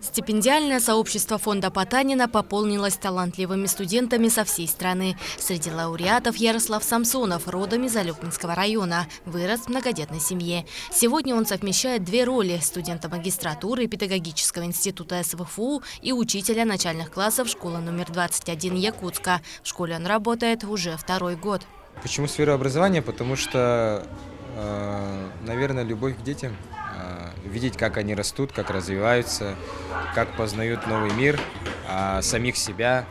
Стипендиальное сообщество фонда Потанина пополнилось талантливыми студентами со всей страны. Среди лауреатов Ярослав Самсонов, родом из Алепинского района, вырос в многодетной семье. Сегодня он совмещает две роли – студента магистратуры Педагогического института СВФУ и учителя начальных классов школы номер 21 Якутска. В школе он работает уже 2-й год. Почему сфера образования? Потому что, наверное, любовь к детям. Видеть, как они растут, как развиваются, как познают новый мир, самих себя,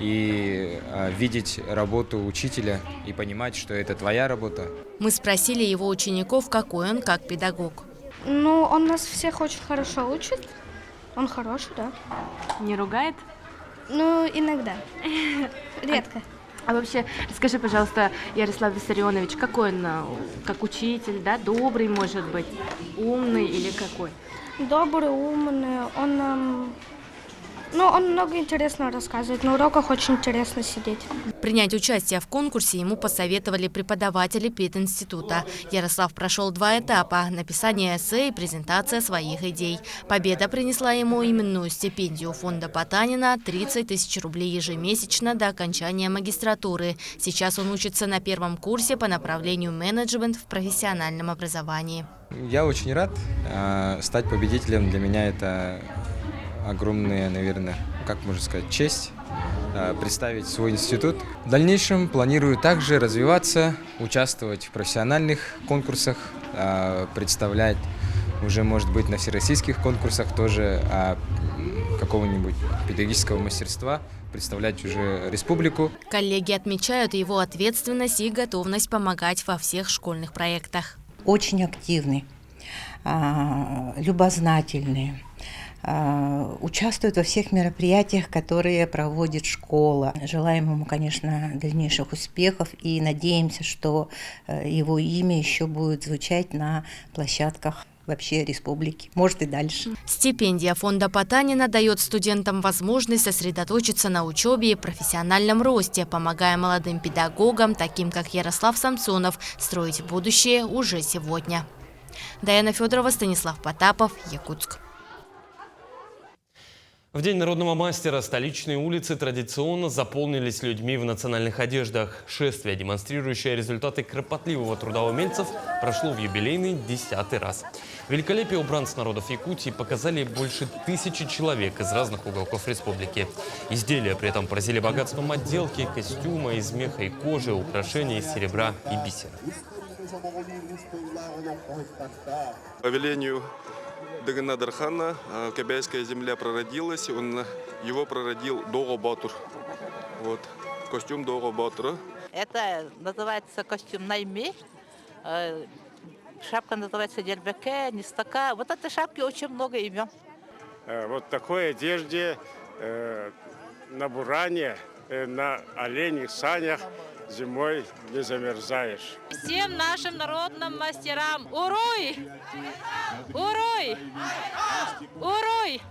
и видеть работу учителя и понимать, что это твоя работа. Мы спросили его учеников, какой он как педагог. Ну, он нас всех очень хорошо учит. Он хороший, да. Не ругает? Ну, иногда. Редко. А вообще, скажи, пожалуйста, Ярослав Виссарионович, какой он как учитель, да? Добрый, может быть, умный или какой? Добрый, умный, он много интересного рассказывает, на уроках очень интересно сидеть. Принять участие в конкурсе ему посоветовали преподаватели пединститута. Ярослав прошел 2 этапа – написание эссе и презентация своих идей. Победа принесла ему именную стипендию фонда Потанина – 30 000 рублей ежемесячно до окончания магистратуры. Сейчас он учится на 1-м курсе по направлению менеджмент в профессиональном образовании. Я очень рад стать победителем. Для меня это огромная, наверное, как можно сказать, честь представить свой институт. В дальнейшем планирую также развиваться, участвовать в профессиональных конкурсах, представлять уже, может быть, на всероссийских конкурсах тоже какого-нибудь педагогического мастерства, представлять уже республику. Коллеги отмечают его ответственность и готовность помогать во всех школьных проектах. Очень активный, любознательный. Участвует во всех мероприятиях, которые проводит школа. Желаем ему, конечно, дальнейших успехов и надеемся, что его имя еще будет звучать на площадках вообще республики, может и дальше. Стипендия фонда Потанина дает студентам возможность сосредоточиться на учебе и профессиональном росте, помогая молодым педагогам, таким как Ярослав Самсонов, строить будущее уже сегодня. Даяна Федорова, Станислав Потапов, Якутск. В День народного мастера столичные улицы традиционно заполнились людьми в национальных одеждах. Шествие, демонстрирующее результаты кропотливого труда умельцев, прошло в юбилейный 10-й раз. Великолепие убранств народов Якутии показали больше 1000 человек из разных уголков республики. Изделия при этом поразили богатством отделки, костюма из меха и кожи, украшения из серебра и бисера. По велению Дагана-Дархана Кобяйская земля прородилась, его прородил Дого-Батур. Вот, костюм Дого-Батура. Это называется костюм Найме, шапка называется Дельбеке, Нистака. Вот этой шапки очень много имен. Вот такой одежде на буране, на оленях, санях зимой не замерзаешь. Всем нашим народным мастерам уруй! Уруй! Уруй!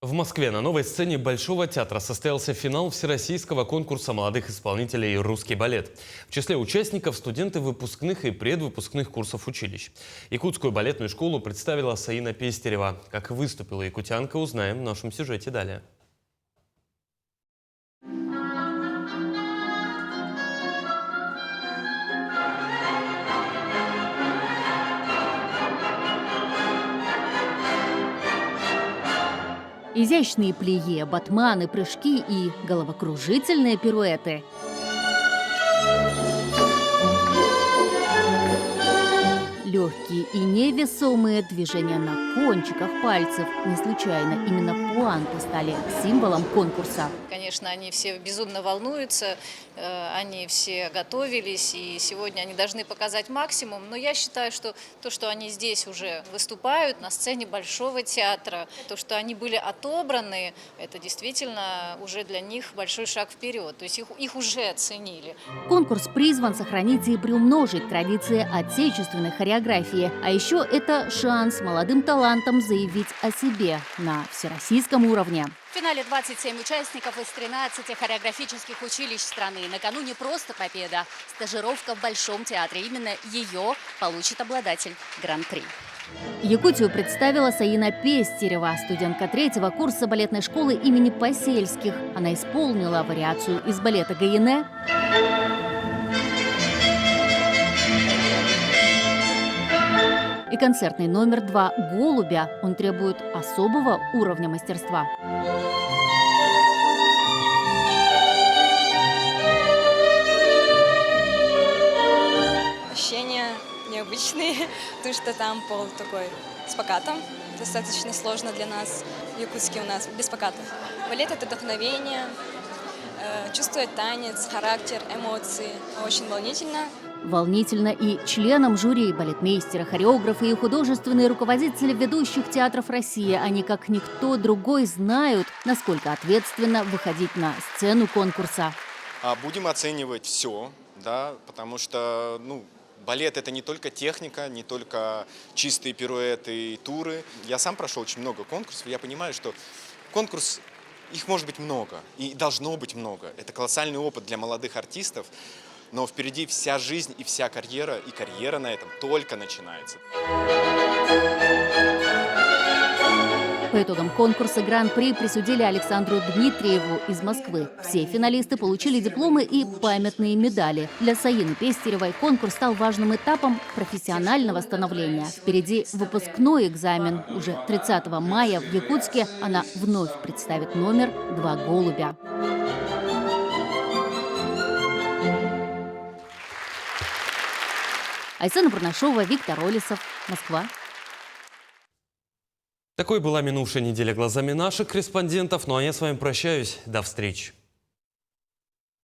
В Москве на новой сцене Большого театра состоялся финал всероссийского конкурса молодых исполнителей «Русский балет». В числе участников студенты выпускных и предвыпускных курсов училищ. Якутскую балетную школу представила Саина Пестерева. Как выступила якутянка, узнаем в нашем сюжете далее. Изящные плие, батманы, прыжки и головокружительные пируэты. Легкие и невесомые движения на кончиках пальцев. Не случайно именно пуанты стали символом конкурса. Конечно, они все безумно волнуются, они все готовились, и сегодня они должны показать максимум. Но я считаю, что то, что они здесь уже выступают на сцене Большого театра, то, что они были отобраны, это действительно уже для них большой шаг вперед. То есть их уже оценили. Конкурс призван сохранить и приумножить традиции отечественной хореографии. А еще это шанс молодым талантам заявить о себе на всероссийском уровне. В финале 27 участников из 13 хореографических училищ страны. Накануне просто победа. Стажировка в Большом театре. Именно ее получит обладатель Гран-при. Якутию представила Саина Пестерева, студентка 3-го курса балетной школы имени Посельских. Она исполнила вариацию из балета Гаине и концертный номер 2 «Голубя». Он требует особого уровня мастерства. Ощущения необычные, потому что там пол такой с покатом. Достаточно сложно для нас. В Якутске у нас без поката. Балет – это вдохновение, чувствовать танец, характер, эмоции. Очень волнительно. Волнительно и членам жюри, балетмейстеры, хореографы и художественные руководители ведущих театров России. Они, как никто другой, знают, насколько ответственно выходить на сцену конкурса. Будем оценивать все, да, потому что, балет – это не только техника, не только чистые пируэты и туры. Я сам прошел очень много конкурсов, я понимаю, что конкурс, их может быть много, и должно быть много. Это колоссальный опыт для молодых артистов. Но впереди вся жизнь и вся карьера, и карьера на этом только начинается. По итогам конкурса Гран-при присудили Александру Дмитриеву из Москвы. Все финалисты получили дипломы и памятные медали. Для Саины Пестеревой конкурс стал важным этапом профессионального становления. Впереди выпускной экзамен. Уже 30 мая в Якутске она вновь представит номер 2 «Голубя». Айсена Бурнашова, Виктор Олесов, Москва. Такой была минувшая неделя глазами наших корреспондентов. Ну а я с вами прощаюсь. До встречи.